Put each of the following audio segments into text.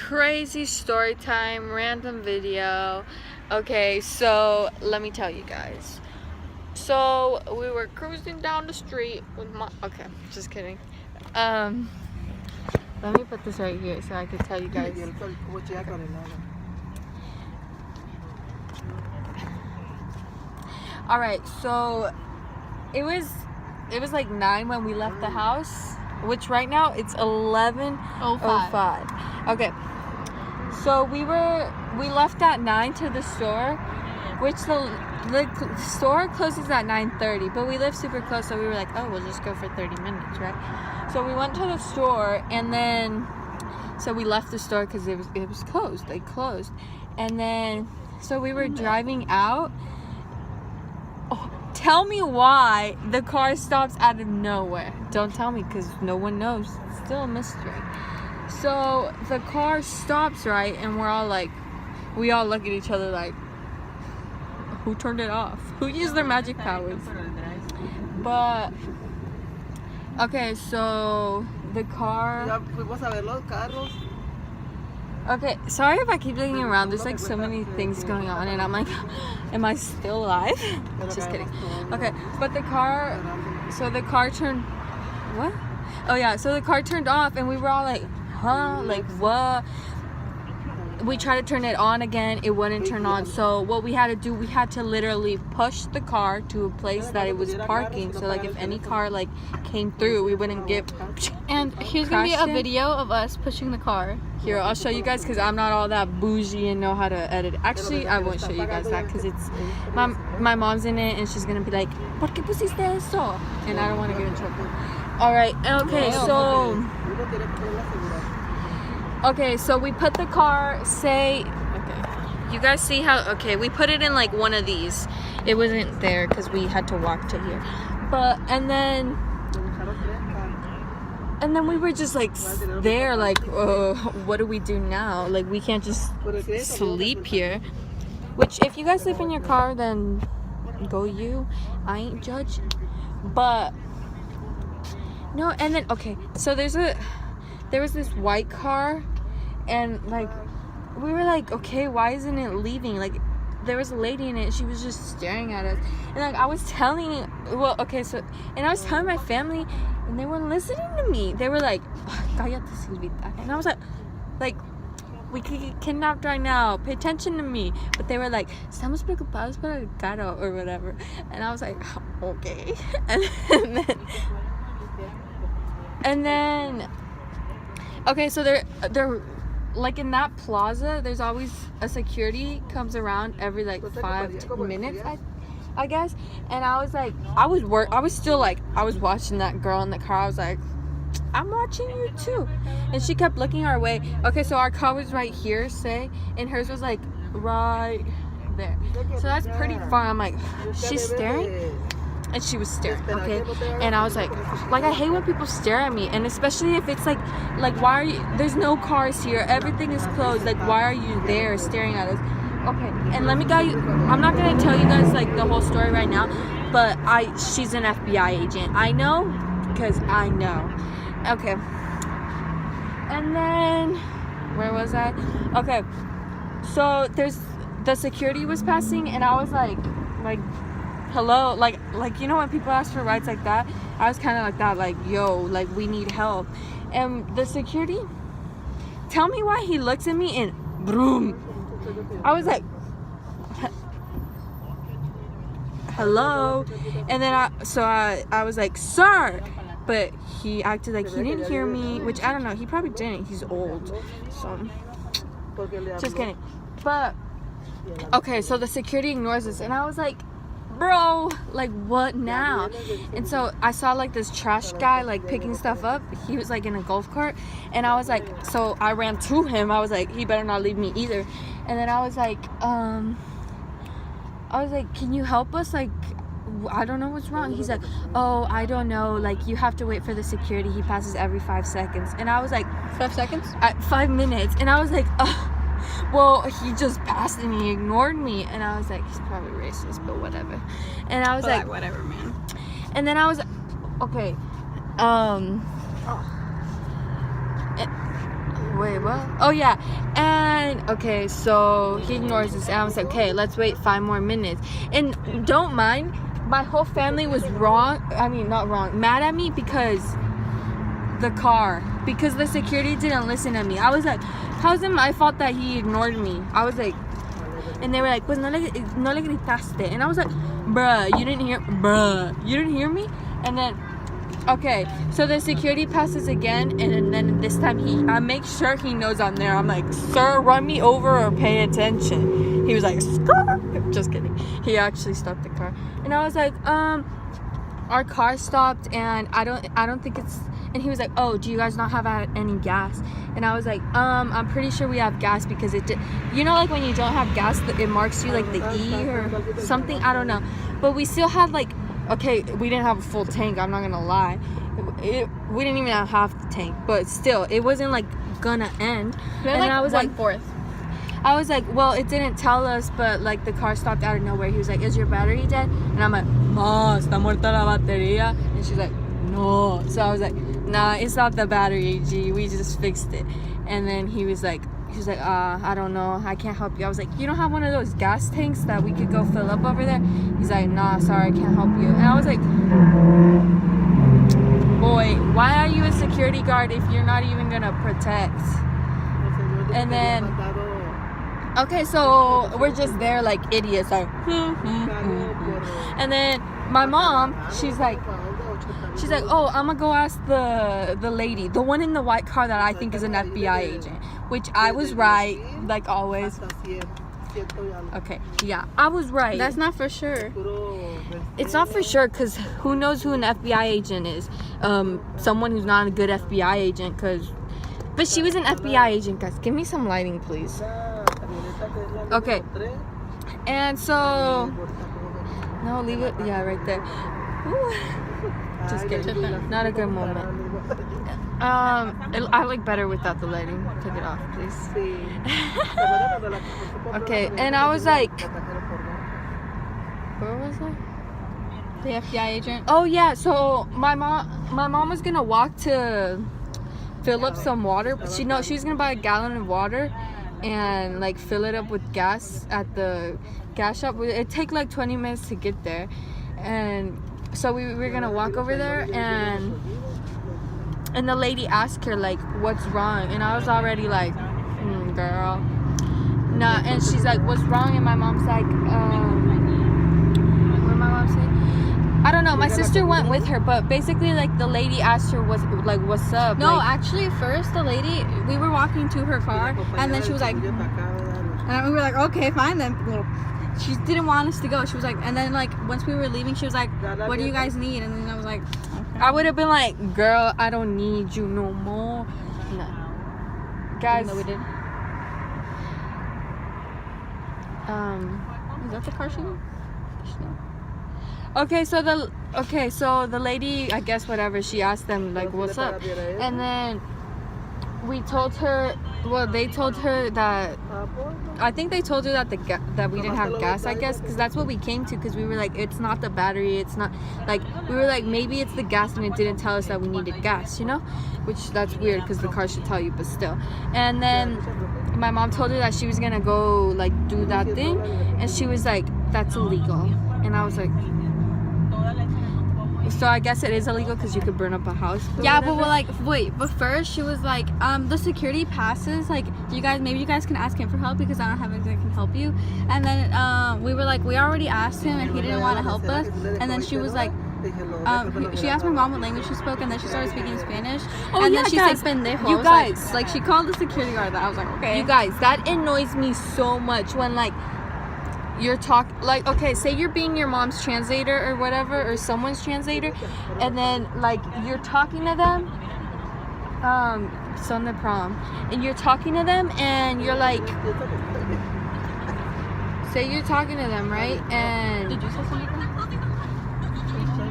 crazy story time, random video. Okay, so let me tell you guys. So we were cruising down the street with my, okay, just kidding. Let me put this right here so I can tell you guys. All right, so it was like 9 when we left the house, which right now it's 11:05. Okay, so we left at 9 to the store, which the store closes at 9:30, but we live super close, so we were like, oh, we'll just go for 30 minutes, right? So we went to the store, and then so we left the store because it was closed. They closed, and then so we were driving out. Oh, tell me why the car stops out of nowhere. Don't tell me, because no one knows. It's still a mystery. So the car stops, right, and we all look at each other like, who turned it off? Who used their magic powers? But okay, so the car. Okay, sorry if I keep looking around. There's like so many things going on, and I'm like, am I still alive? Just kidding. Okay, but the car turned. What? Oh yeah, so the car turned off, and we were all like, huh? Like what? We tried to turn it on again, it wouldn't turn on. So what we had to do, we had to literally push the car to a place that it was parking, so like if any car like came through, we wouldn't get. And here's gonna be a video of us pushing the car. Here, I'll show you guys, because I'm not all that bougie and know how to edit. Actually, I won't show you guys that, because it's my mom's in it, and she's gonna be like, ¿Por qué pusiste eso? And I don't want to get in trouble. All right, okay, so. Okay, so we put the car, okay, you guys see how, okay, we put it in like one of these. It wasn't there because we had to walk to here. But, and then we were just like there, like, what do we do now? Like, we can't just sleep here. Which, if you guys sleep in your car, then go you. I ain't judging. But, no, and then, okay, so there was this white car, and like we were like, okay, why isn't it leaving? Like there was a lady in it, she was just staring at us, and like I was telling my family, and they weren't listening to me. They were like, cállate, Silvita. And I was like we could get kidnapped right now, pay attention to me. But they were like, estamos preocupados por el carro or whatever, and I was like, okay. and then okay, so they're like in that plaza, there's always a security comes around every like 5 minutes, I guess. And I was like, I was watching that girl in the car. I was like, I'm watching you too. And she kept looking our way. Okay, so our car was right here, say, and hers was like right there. So that's pretty far. I'm like, she's staring? And she was staring, okay? And I was like, I hate when people stare at me, and especially if it's like why are you, there's no cars here, everything is closed, like why are you there staring at us? Okay, and let me tell you, I'm not gonna tell you guys like the whole story right now, but she's an FBI agent. I know, because I know. Okay. And then, where was I? Okay, so the security was passing, and I was like, hello, like you know when people ask for rides like that, I was kind of like that, like, yo, like we need help. And the security, tell me why he looks at me and boom, I was like, hello. And then I was like, sir, but he acted like he didn't hear me, which I don't know, he probably didn't, he's old, so just kidding. But okay, so the security ignores us, and I was like, bro, like what now? And so I saw like this trash guy like picking stuff up. He was like in a golf cart, and I was like, so I ran to him. I was like, he better not leave me either. And then I was like, can you help us? Like, I don't know what's wrong. He's like, oh, I don't know, like you have to wait for the security, he passes every 5 seconds. And I was like, 5 seconds? 5 minutes. And I was like, well, he just passed and he ignored me. And I was like, he's probably racist, but whatever. And I was like, whatever, man. And then I was, okay, Wait, what? Oh yeah. And okay, so he ignores us, and I was like, okay, let's wait 5 more minutes. And don't mind, my whole family was wrong. I mean, not wrong, mad at me because the security didn't listen to me. I was like, how's it my fault that he ignored me? I was like, and they were like, pues no le gritaste. And I was like, bruh, you didn't hear me? And then, okay, so the security passes again, and then this time I make sure he knows I'm there. I'm like, sir, run me over or pay attention. He was like, Skrr. Just kidding. He actually stopped the car, and I was like, our car stopped, and I don't think it's. And he was like, oh, do you guys not have any gas? And I was like, I'm pretty sure we have gas because it did. You know, like when you don't have gas, it marks you like the E or something. I don't know. But we still had like, okay, we didn't have a full tank. I'm not going to lie. We didn't even have half the tank. But still, it wasn't like gonna end. And I was like, 1/4. I was like, well, it didn't tell us, but like the car stopped out of nowhere. He was like, is your battery dead? And I'm like, ma, está muerta la batería. And she's like, no. So I was like, nah, it's not the battery, G. We just fixed it. And then he was like, I don't know. I can't help you. I was like, you don't have one of those gas tanks that we could go fill up over there? He's like, nah, sorry, I can't help you. And I was like, boy, why are you a security guard if you're not even gonna protect? And then, okay, so we're just there like idiots, like, And then my mom, she's like, oh, I'm gonna go ask the lady, the one in the white car that I think is an FBI agent, which I was right, like always. Okay, yeah, I was right. That's not for sure. It's not for sure, because who knows who an FBI agent is? Someone who's not a good FBI agent, but she was an FBI agent, guys. Give me some lighting, please. Okay. And so, no, leave it, yeah, right there. Ooh. Just kidding. Not a good moment. I like better without the lighting. Take it off, please. Okay, and I was like, where was I? The FBI agent. Oh yeah, so my mom was gonna walk to fill up some water. She was gonna buy a gallon of water and like fill it up with gas at the gas shop. It'd take like 20 minutes to get there, and so we were gonna walk over there, and the lady asked her like, what's wrong? And I was already like, girl, nah. And she's like, what's wrong? And my mom's like, what did my mom say? I don't know. My sister went with her, but basically like the lady asked her what's up? No, like, actually first the lady, we were walking to her car, and then she was like, and we were like, okay, fine then. She didn't want us to go. She was like, and then like once we were leaving, she was like, what do you guys need? And then I was like, okay. I would have been like, girl, I don't need you no more. No. Guys, we did. Is that the car she? Okay, so the lady, I guess whatever, she asked them like, what's up? And then we told her, well, they told her that, I think they told her that that we didn't have gas, I guess, because that's what we came to, because we were like, it's not the battery, it's not, like, we were like, maybe it's the gas, and it didn't tell us that we needed gas, you know, which that's weird, because the car should tell you, but still. And then my mom told her that she was gonna go like do that thing, and she was like, that's illegal. And I was like, so I guess it is illegal because you could burn up a house. Yeah, but we're like, wait. But first, she was like, the security passes. Like, maybe you guys can ask him for help because I don't have anything that can help you. And then we were like, we already asked him and he didn't want to help us. And then she was like, she asked my mom what language she spoke, and then she started speaking Spanish. Oh, and yeah, then she guys, said pendejo. you guys, like she called the security guard. That I was like, okay. You guys, that annoys me so much when like you're like, okay, say you're being your mom's translator or whatever, or someone's translator, and then like you're talking to them, son de prom, and you're talking to them, and you're like, say you're talking to them, right? And Did you say something?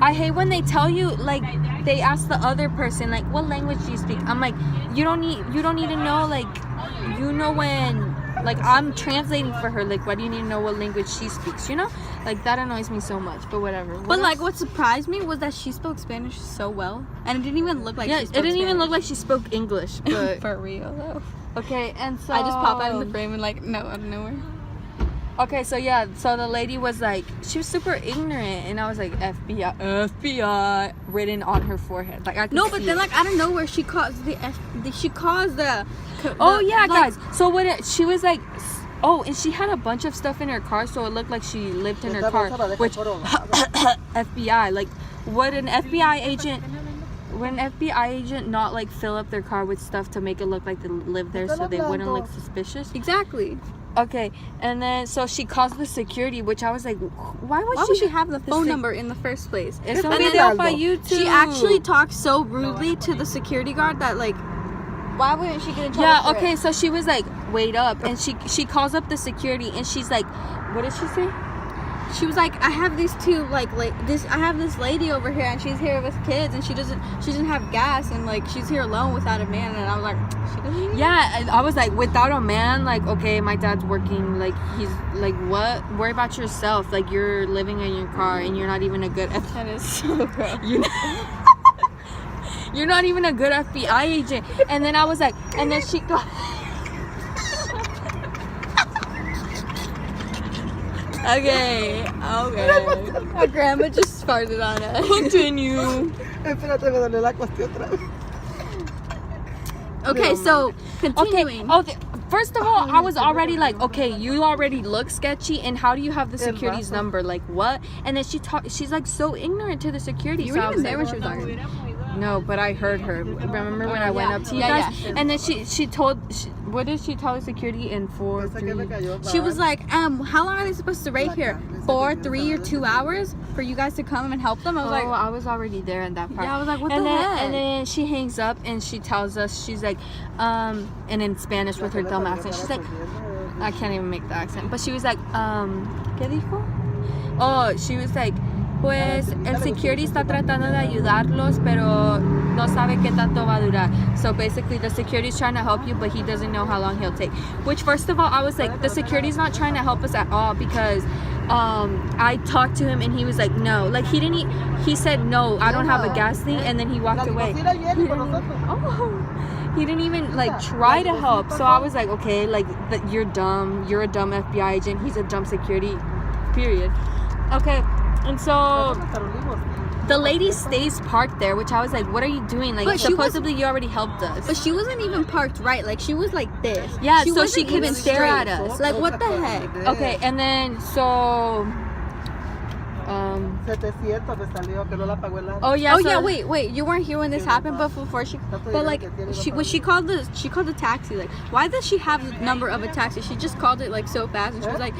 I hate when they tell you, like, they ask the other person, like, what language do you speak? I'm like, you don't need to know, like, you know when like I'm translating for her. Like, why do you need to know what language she speaks? You know, like that annoys me so much. But whatever. But like, what surprised me was that she spoke Spanish so well, and it didn't even look like yeah, she it spoke didn't even Spanish. look like she spoke English. But For real though. okay, and so I just popped out in the frame and like, no, out of nowhere. okay, so yeah, so the lady was like, she was super ignorant, and I was like, FBI, FBI, written on her forehead. Like I could No, but see then it. like out of nowhere, she caused the Oh yeah, like, guys. So what? She was like, oh, and she had a bunch of stuff in her car, so it looked like she lived in her car. Which FBI, like, would an FBI agent not like fill up their car with stuff to make it look like they live there, so they wouldn't look suspicious? Exactly. Okay, and then so she calls the security, which I was like, why would Why she have the phone number in the first place? It's And on then video by YouTube. She actually talked so rudely to the security guard that like, why wouldn't she get in trouble? Yeah, for okay, it? so she was like, wait up, and she calls up the security, and she's like, what did she say? She was like, I have these two I have this lady over here, and she's here with kids, and she doesn't have gas, and like she's here alone without a man. And I was like, she doesn't. Yeah, and I was like, without a man, like, okay, my dad's working, like, he's like, what? Worry about yourself, like, you're living in your car, and you're not even a good That is so gross. you're not even a good FBI agent. And then I was like, and then she got. Okay. My grandma just farted on us. Continue. Espérate, me dolió la cuestión otra vez. Okay, so continuing. Okay. First of all, I was already like, okay, you already look sketchy, and how do you have the security's number? Like, what? And then she's like so ignorant to the security. You so were I even was there like, when she was arguing. no, but I heard her. Remember when I went up to you Yeah, guys? yeah. And then she told, what did she tell the security in 4, Esa que me 3? cayó, She va. was like, how long are they supposed to wait here? 4, 3, or 2 hours for you guys to come and help them? I was like, I was already there in that part. yeah, I was like, what and the then, heck? And then she hangs up and she tells us, she's like, and in Spanish with her dumb accent, she's like, I can't even make the accent, but she was like, ¿qué dijo? Oh, she was like, pues el security está tratando de ayudarlos, pero no sabe qué tanto va a durar. So basically, the security's trying to help you, but he doesn't know how long he'll take. Which, first of all, I was like, the security's not trying to help us at all, because I talked to him and he was like, no, like he said no, I don't have a gas thing, and then he walked away. He didn't even like try to help. So I was like, okay, like you're dumb. You're a dumb FBI agent. He's a dumb security. Period. Okay, and so the lady stays parked there, which I was like, what are you doing? Like, But she supposedly you already helped us. but she wasn't even parked right. Like, she was like this. Yeah, so wasn't she couldn't even stare straight. at us. Like, what the heck? Okay, and then so 700 me salió, que no la pagó el año. oh yeah, Oh so, yeah, wait. You weren't here when this happened, but like when she called the taxi. Like, why does she have the number of a taxi? She just called it like so fast, and she was like,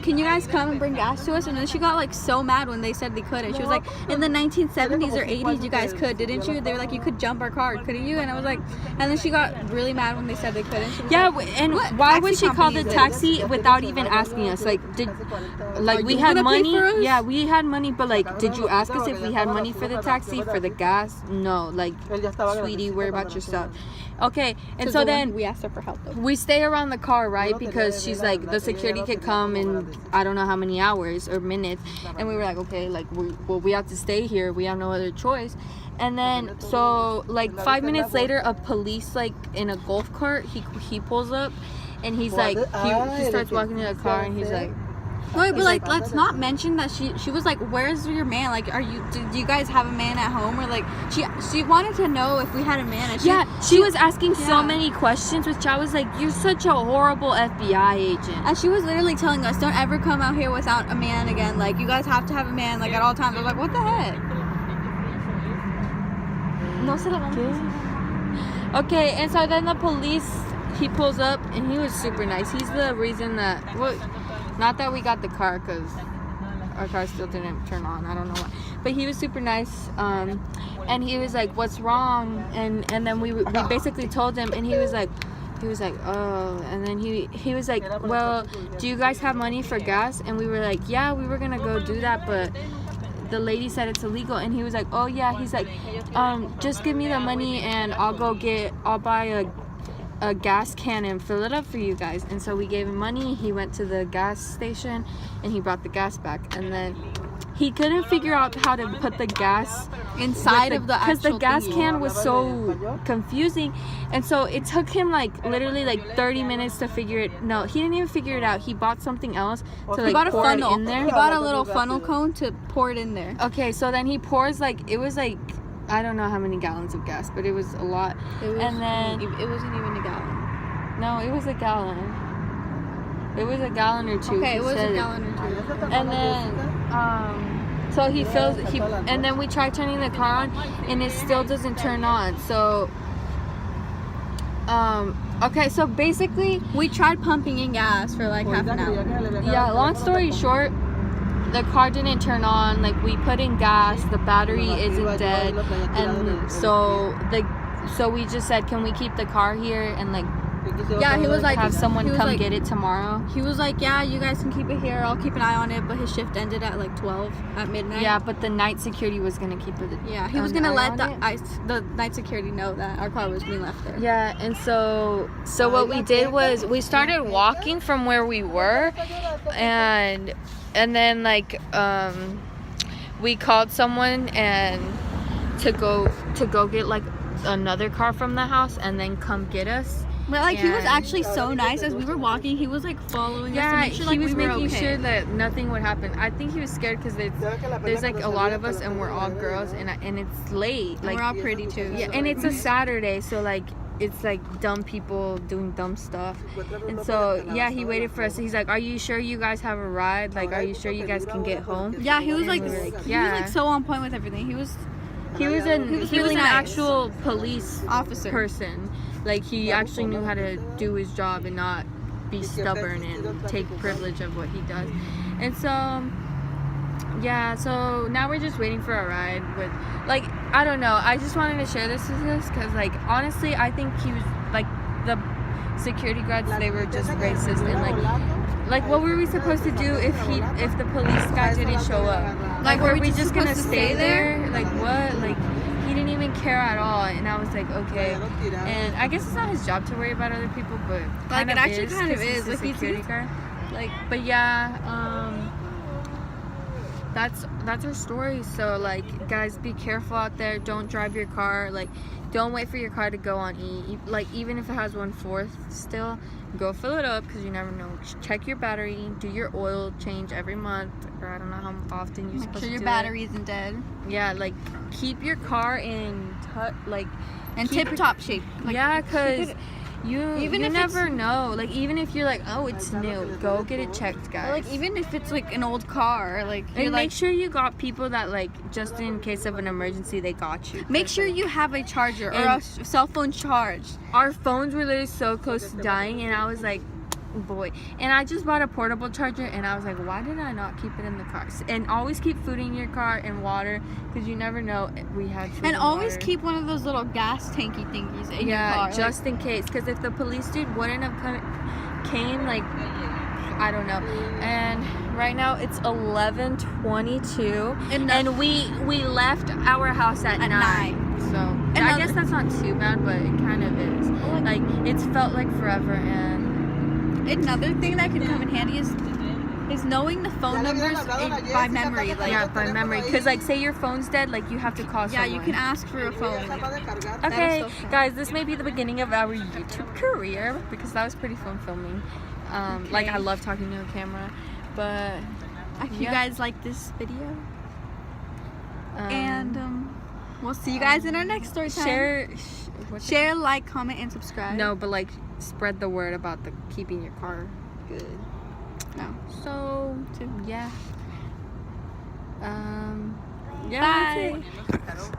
can you guys come and bring gas to us? And then she got like so mad when they said they couldn't. She was like, in the 1970s or 80s, you guys could, didn't you? They were like, you could jump our car, couldn't you? And I was like, and then she got really mad when they said they couldn't. She was yeah, like, and what why would taxi she call the company is taxi without even asking us? Like, Are we you had gonna pay money? for us? Yeah, we had money, but like, did you ask us if we had money for the taxi, for the gas? No, like, sweetie, worry about yourself. Okay, and so then we asked her for help though. we stay around the car, right? Because she's like, the security could come in I don't know how many hours or minutes, and we were like, okay, like we have to stay here. We have no other choice. And then so like 5 minutes later, a police like in a golf cart, he pulls up, and he's like, he starts walking to the car, and he's like, Wait, but like, let's not mention that she was like, where's your man? Like, do you guys have a man at home? Or like, she wanted to know if we had a man. And she was asking so Yeah. many questions, which I was like, you're such a horrible FBI agent. And she was literally telling us, don't ever come out here without a man again. Like, you guys have to have a man, like, at all times. I was like, what the heck? No se la vamos a decir. Okay, and so then the police, he pulls up, and he was super nice. He's the reason that, well, not that we got the car, because our car still didn't turn on. I don't know why. But he was super nice, and he was like, what's wrong? And then we basically told him, and he was like, oh, and then he was like, well, do you guys have money for gas? And we were like, yeah, we were gonna go do that, but the lady said it's illegal. And he was like, oh yeah, he's like, just give me the money and I'll buy a gas can and fill it up for you guys. And so we gave him money. He went to the gas station and he brought the gas back. And then he couldn't figure out how to put the gas inside of the actual because the gas thingy. can was so confusing. And so it took him like literally like 30 minutes to figure it. No, he didn't even figure it out. He bought something else to He bought like a pour it funnel. in there. He bought a little funnel cone to pour it in there. Okay, so then he pours like, it was like, I don't know how many gallons of gas, but it was a lot. And then it wasn't even a gallon. no, it was a gallon. It was a gallon or two. Okay, he it was said a gallon or two. And then so he fills and then we tried turning the car on and it still doesn't turn on. So okay, so basically We tried pumping in gas for like half an hour. yeah, long story short, the car didn't turn on. Like we put in gas, the battery isn't dead, and so we just said, can we keep the car here and like Yeah, he was like, have someone he was come like- get it tomorrow? He was like, yeah, you guys can keep it here. I'll keep an eye on it. But his shift ended at like 12 at midnight. Yeah, but the night security was gonna keep it. Yeah, he was an gonna eye let on it. the night security know that our car was being left there. Yeah, and so what we did was we started walking from where we were, and then like we called someone and to go get like another car from the house and then come get us. But like he was And- actually so nice as we were walking. He was like following us to Yeah, make sure he like was we were making okay. sure that nothing would happen. I think he was scared because there's like a lot of us and we're all girls and it's late. And Like we're all pretty too. yeah, so, and like, it's a Saturday, so like it's like dumb people doing dumb stuff. And so yeah, he waited for us. He's like, "Are you sure you guys have a ride? Like, are you sure you guys can get home?" yeah, he was like, And we were like, he yeah. was like so on point with everything. He was He was really an nice. actual police officer. person. Like he actually knew how to do his job and not be stubborn and take privilege of what he does. And so yeah, so now we're just waiting for a ride with like, I don't know, I just wanted to share this with us because like honestly I think he was like the security guards, they were just racist and like what were we supposed to do if the police guy didn't show up? Like were we just gonna stay there? Like what? Like he didn't even care at all, and I was like, okay. And I guess it's not his job to worry about other people, but Like, kind it actually is, kind of 'cause he's is. a Like, he's- security guard. like But yeah, that's our story. So like, guys, be careful out there. Don't drive your car. Like, don't wait for your car to go on E. Like, even if it has 1/4 still, go fill it up because you never know. Check your battery. Do your oil change every month, or I don't know how often you're make supposed sure to your do battery isn't dead it. Yeah, like keep your car in like and keep tip top shape. Like, yeah, cause keep it- you even if never know. Like even if you're like, oh, it's new, go get it checked, guys. or, like even if it's like an old car, like you're And like make sure you got people that like just in case of an emergency they got you. make sure you have a charger or a And- cell phone charge. Our phones were literally so close to dying, and I was like, boy. And I just bought a portable charger, and I was like, why did I not keep it in the car? And always keep food in your car and water, because you never know. We had food And always water. keep one of those little gas tanky thingies in your car. like- just in case, because if the police dude wouldn't have came, like, I don't know. And right now it's 11:22, and we left our house at 9. So I Another- guess that's not too bad, but it kind of is. Like it's felt like forever. And Another thing that could come in handy is knowing the phone numbers by memory. Like yeah, by memory, because like say your phone's dead, like you have to call yeah, someone. you can ask for a phone. Okay, so fun. guys, this may be the beginning of our YouTube career because that was pretty fun filming. Like I love talking to a camera, but If you yeah. guys like this video, and we'll see you guys in our next story time. Share, like, comment, and subscribe. No, but like spread the word about the keeping your car good. No. So yeah. Yeah. Bye. That's it.